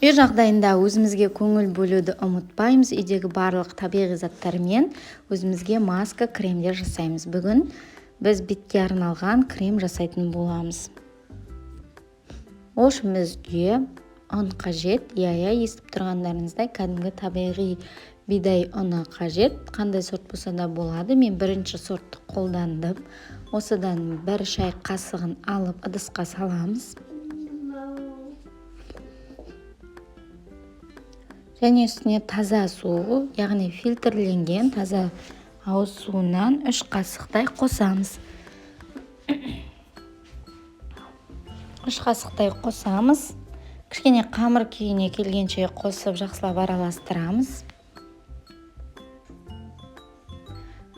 Үй жағдайында өзімізге көңіл бөлуді ұмытпаймыз. Үйдегі барлық табиғи заттармен өзімізге маска, кремдер жасаймыз. Бүгін біз бетке арналған крем жасайтын боламыз. Ол үшін бізге ұн қажет. Естіп тұрғандарыңыздай кәдімгі табиғи бидай ұны қажет. Қандай сорт болса да болады. Мен бірінші сортты қолдандым. Осыдан бір шай қасығын алып ыдысқа саламыз. Және үстіне таза су, яғни фильтрленген таза ауыз суынан 3 қасықтай қосамыз. 3 қасықтай қосамыз. Кішкене қамыр күйіне келгенше қосып жақсылап араластырамыз.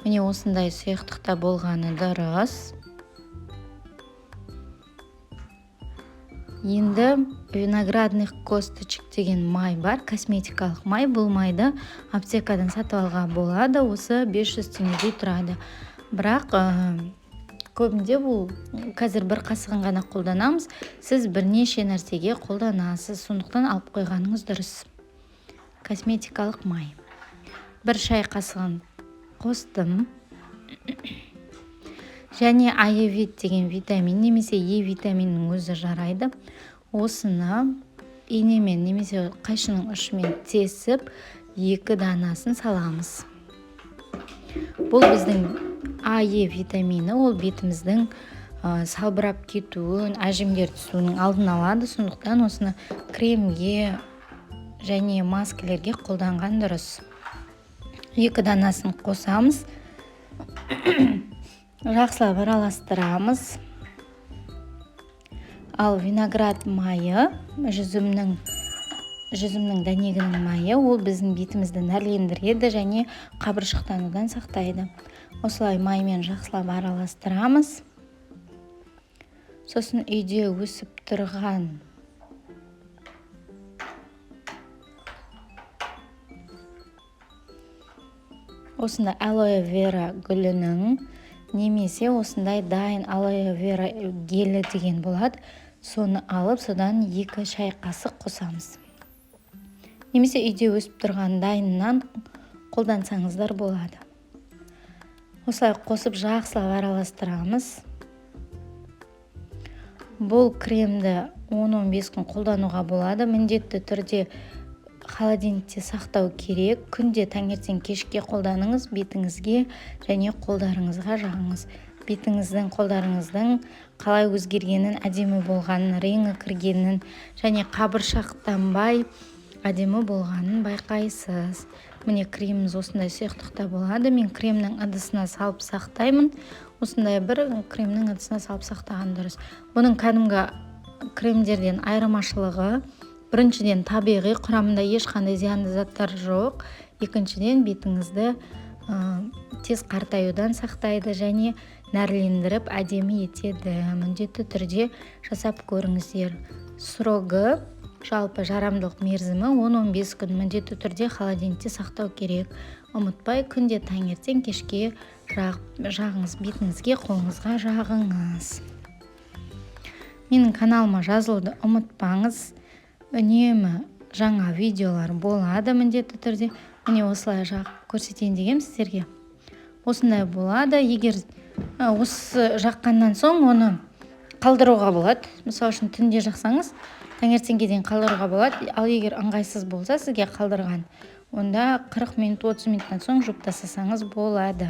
Міне осындай сұйықтықта болғаны дұрыс. Енді виноградных косточек деген май бар, косметикалық май. Бұл майды аптекадан сатып алуға болады. Осы 500 теңгедей тұрады. Бірақ көбінде бұл қазір бір қасығын ғана қолданамыз. Сіз бірнеше нәрсеге қолданасыз, сондықтан алып қойғаныңыз дұрыс. Косметикалық май. Бір шай қасығын қостым. Және аевит деген витамин, немесе Е витаминінің өзі жарайды. Осыны инемен немесе қайшының ұшымен тесіп, 2 данасын саламыз. Бұл біздің Е витамині, ол бетіміздің салбырап кетуін, әжімдер түсуінің алдын алады. Сондықтан осыны кремге және маскалерге қолданған дұрыс. 2 данасын қосамыз. Жақсылап араластырамыз. Ал виноград майы, жүзімнің дәнегінің майы, ол біздің бетімізді нәрлендіреді және қабыршықтанудан сақтайды. Осылай маймен жақсылап араластырамыз. Сосын үйде өсіп тұрған осында алоэ вера гүлінің немесе осындай дайын алоэ вера гелі деген болады. Соны алып, содан 2 шай қасық қосамыз. Немесе үйде өсіп тұрған дайыннан қолдансаңыздар болады. Осылай қосып жақсылап араластырамыз. Бұл кремді 10-15 күн қолдануға болады. Міндетті түрде холодильникте сақтау керек. Күнде таңертең кешке қолданыңыз, бетіңізге және қолдарыңызға жағыңыз. Бетіңіздің, қолдарыңыздың қалай өзгергенін, әдемі болғанын, реңі кіргенін және қабыршақтанбай әдемі болғанын байқайсыз. Міне креміміз осындай сұйықтықта болады. Мен кремнің ыдысына салып сақтаймын. Осындай бір кремнің ыдысына салып сақтаған дұрыс. Бұның кәдімгі кремдерден айырмашылығы: біріншіден табиғи, құрамында ешқандай зиянды заттар жоқ. Екіншіден бетіңізді тез қартаюдан сақтайды және нәрлендіріп әдемі етеді. Міндетті түрде жасап көріңіздер. Срогы, жалпы жарамдылық мерзімі 10-15 күн. Міндетті түрде холодильникте сақтау керек. Ұмытпай, күнде таңертең кешке жағыңыз, бетіңізге, қолыңызға жағыңыз. Менің каналыма жазылуды ұмытпаңыз. Үнемі жаңа видеолар болады міндетті түрде. Міне осылай көрсетейін деген сіздерге. Осындай болады. Егер осы жаққаннан соң оны қалдыруға болады. Мысалы үшін түнде жақсаңыз, таңертеңге дейін қалдыруға болады. Ал егер ыңғайсыз болса сізге қалдырған, онда 40 минут, 30 минуттан соң жуып тастасаңыз болады.